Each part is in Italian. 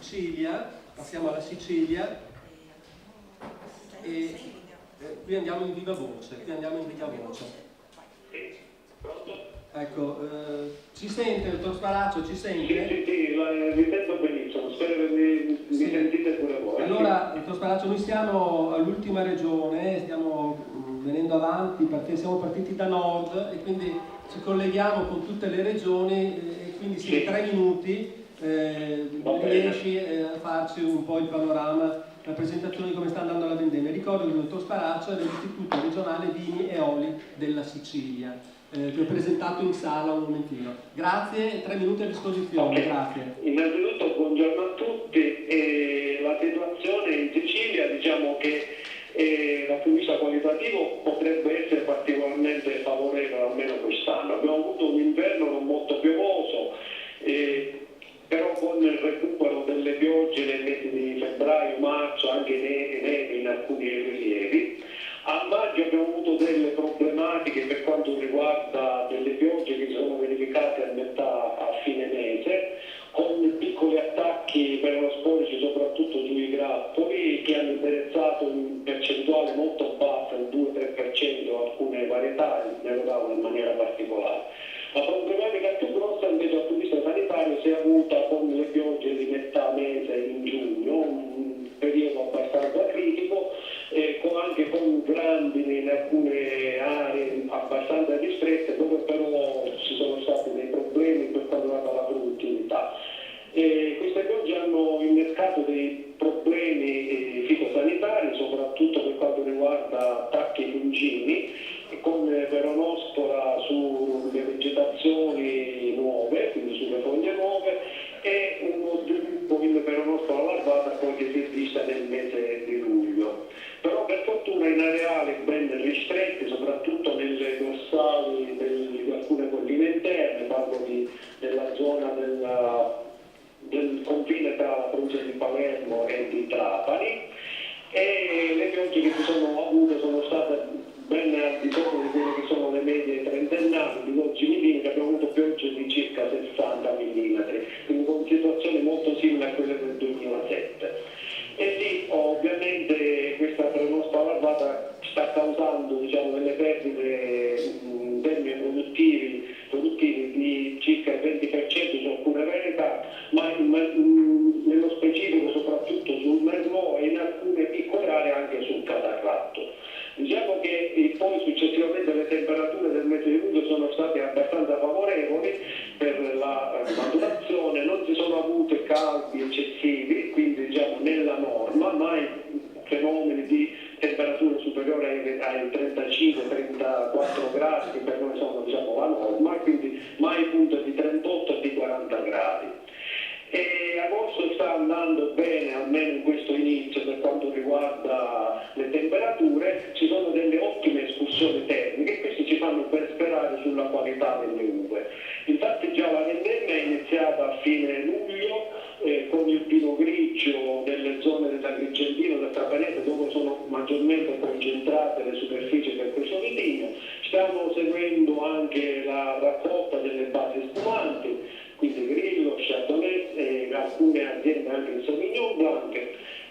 Sicilia, passiamo alla Sicilia e qui andiamo in viva voce, Ecco, ci sente, dottor Spalaccio, ci sente? Sì, vi sento benissimo, spero che mi sentite pure voi. Allora, dottor Spalaccio, noi siamo all'ultima regione, stiamo venendo avanti perché siamo partiti da nord e quindi ci colleghiamo con tutte le regioni e quindi se in 3 minuti riesci a farci un po' il panorama, la presentazione di come sta andando la vendemmia. Ricordo che il dottor Spalaccio è dell'Istituto Regionale Vini e Oli della Sicilia, che ho presentato in sala un momentino. Grazie, 3 minuti a disposizione. Grazie. Innanzitutto buongiorno a tutti. La situazione in Sicilia, diciamo che dal punto di vista qualitativo potrebbe essere particolarmente favorevole, almeno quest'anno. Abbiamo avuto un inverno non molto piovoso, però con il recupero delle piogge nei mesi di febbraio, marzo, anche neve in alcuni rilievi. A maggio abbiamo avuto delle problematiche per quanto riguarda delle piogge che si sono verificate a fine mese, con piccoli attacchi peronosporici soprattutto sui grappoli che hanno interessato in percentuale molto bassa, il 2-3%, alcune varietà, ne notavo in maniera particolare. La problematica più grossa invece dal punto di vista sanitario si è avuta con le piogge di metà mese in giugno, un periodo abbastanza critico, anche con grandini in alcune aree abbastanza ristrette, dove però ci sono stati dei problemi per quanto riguarda la produttività. Queste piogge hanno innescato dei problemi fitosanitari, soprattutto per quanto riguarda attacchi fungini, con peronospora sulle vegetazioni nuove, quindi sulle foglie nuove, e uno sviluppo in peronospora larvata poi che si è vista nel mese di luglio. Però per fortuna in areali ben ristretti, soprattutto nelle dorsali di alcune colline interne, parlo della zona del confine tra la provincia di Palermo e di Trapani, e le piogge che si sono avute sono state ben al di sopra di quelle che sono le medie trentennali di 12 mm, abbiamo avuto piogge di circa 60 mm, quindi con situazioni molto simili a quelle del 2007. E lì ovviamente questa peronospora larvata sta causando, diciamo, delle perdite in termini produttivi di circa il 20% su alcune varietà, ma nello specifico soprattutto sul merlot e in alcune piccole aree anche sul catarratto. Diciamo che poi successivamente le temperature del mese di luglio sono state abbastanza favorevoli per la maturazione, non si sono avute caldi eccessivi, quindi diciamo nella norma, mai fenomeni di temperature superiori ai 35-34 gradi, che per noi sono, diciamo, la norma, quindi mai punte di 38 e di 40 gradi. E agosto sta andando bene, almeno in questo inizio, per quanto riguarda le temperature. Ci sono delle ottime escursioni termiche e questi ci fanno ben sperare sulla qualità delle uve. Infatti già la vendemmia è iniziata a fine luglio con il pino grigio nelle zone dell'Agrigentino, del Trapanese, dove sono maggiormente concentrate le superfici per questo vitino. Stiamo seguendo anche la raccolta delle basi spumanti, quindi Grillo, Chardonnay e alcune aziende anche in Sauvignon Blanc,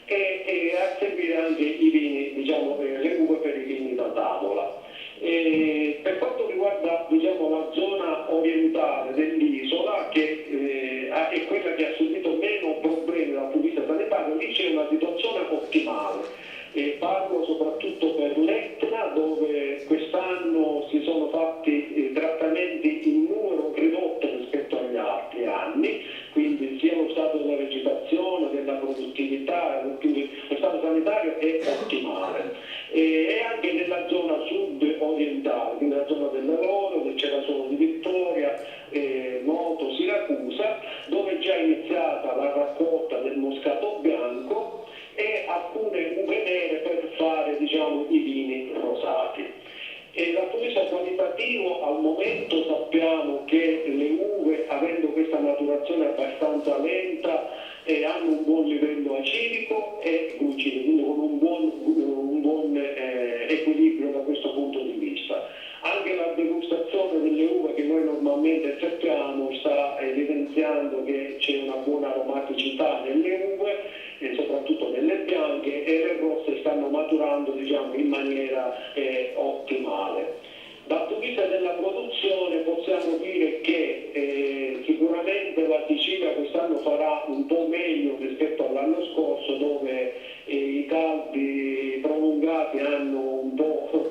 e a seguire anche i vini, diciamo, le uve per i vini da tavola. Per quanto riguarda, diciamo, la zona orientale dell'isola, che è quella che ha subito meno problemi dal punto di vista sanitario, lì c'è una situazione ottimale. Parlo soprattutto per l'Etna, dove quest'anno si sono fatti trattamenti in numero ridotto rispetto agli altri anni, quindi sia lo stato della vegetazione, della produttività, quindi lo stato sanitario è ottimale. E anche nella zona sud orientale, quindi nella zona dell'Aloro, del Cerasolo di Vittoria, Noto, Siracusa, dove è già iniziata la raccolta del moscato bianco e alcune uve nere per fare, diciamo, i vini rosati. E dal punto di vista qualitativo al momento sappiamo che le uve, avendo questa maturazione abbastanza lenta, hanno un buon livello acidico e glucidico, quindi con un buon equilibrio da questo punto di vista. Anche la degustazione delle uve che noi normalmente effettuiamo sta evidenziando che c'è una buona aromaticità porosità nelle uve e soprattutto nelle bianche, e le rosse stanno maturando, diciamo, in maniera ottimale. Dal punto di vista della produzione possiamo dire che sicuramente la Sicilia quest'anno farà un po' meglio rispetto all'anno scorso, dove i caldi prolungati hanno un po'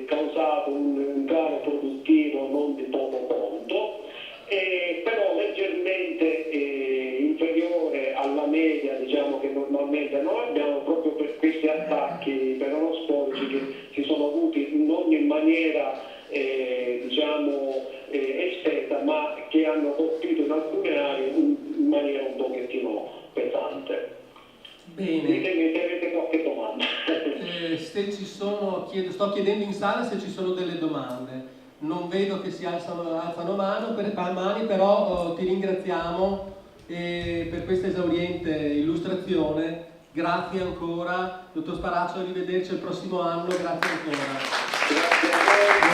causato un calo produttivo non di poco conto, però leggermente inferiore alla media, diciamo, che normalmente noi abbiamo, proprio per questi attacchi peronosporici che si sono avuti non in maniera diciamo estesa, ma che hanno colpito in alcune aree in maniera un pochettino pesante. Bene. Ditemi se avete qualche domanda. Se ci sono, sto chiedendo in sala se ci sono delle domande. Non vedo che si alzano mani, però ti ringraziamo per questa esauriente illustrazione. Grazie ancora, dottor Sparaccio, arrivederci al prossimo anno, grazie ancora. Grazie a voi.